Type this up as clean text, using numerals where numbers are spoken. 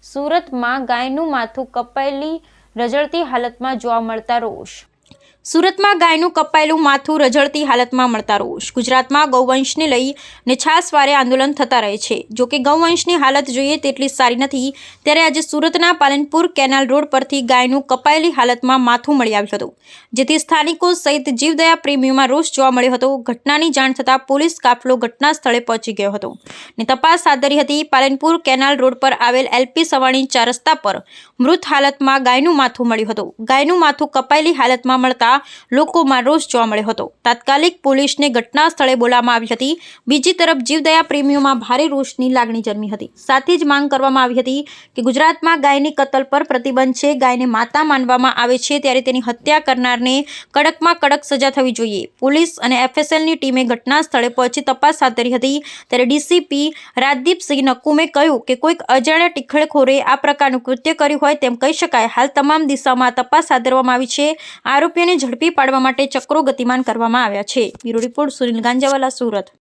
સુરતમાં ગાયનું માથું કપાયેલી રઝળતી હાલતમાં જોવા મળતા રોષ। સુરતમાં ગાયનું કપાયેલું માથું રઝળતી હાલતમાં મળતા રોષ। ગુજરાતમાં ગૌવંશને લઈને છાસવારે આંદોલન થતા રહે છે। જો કે ગૌવંશની હાલત જોઈએ તેટલી સારી નથી, ત્યારે આજે સુરતના પાલનપુર કેનાલ રોડ પરથી ગાયનું કપાયેલી હાલતમાં માથું મળી આવ્યું હતું, જેથી સ્થાનિકો સહિત જીવદયા પ્રેમીઓમાં રોષ જોવા મળ્યો હતો। ઘટનાની જાણ થતાં પોલીસ કાફલો ઘટના સ્થળે પહોંચી ગયો હતો અને તપાસ હાથ ધરી હતી। પાલનપુર કેનાલ રોડ પર આવેલ LP સવાણી 4 રસ્તા પર મૃત હાલતમાં ગાયનું માથું મળ્યું હતું। ગાયનું માથું કપાયેલી હાલતમાં મળતા લોકોમાં રોષ જોવા મળ્યો હતો। તાત્કાલિક પોલીસને ઘટના સ્થળે બોલાવવામાં આવી હતી। બીજી તરફ જીવદયા પ્રેમીઓમાં ભારે રોષની લાગણી જન્મી હતી। સાથે જ માંગ કરવામાં આવી હતી કે ગુજરાતમાં ગાયની કતલ પર પ્રતિબંધ છે। ગાયને માતા માનવામાં આવે છે, ત્યારે તેની હત્યા કરનારને કડકમાં કડક સજા થવી જોઈએ। પોલીસ અને FSLની ટીમે ઘટના સ્થળે પહોંચી તપાસ હાથ ધરી હતી। ત્યારે DCP રાજદીપસિંહ નકુમે કહ્યું કે કોઈક અજાણ્યા ટીખળખોરે આ પ્રકારનું કૃત્ય કર્યું હોય તેમ કહી શકાય। હાલ તમામ દિશામાં તપાસ હાથ ધરવામાં આવી છે। આરોપીઓને ઝડપી પાડવા માટે ચક્રો ગતિમાન કરવામાં આવ્યા છે। Bureau report, Sunil Ganjawala, Surat.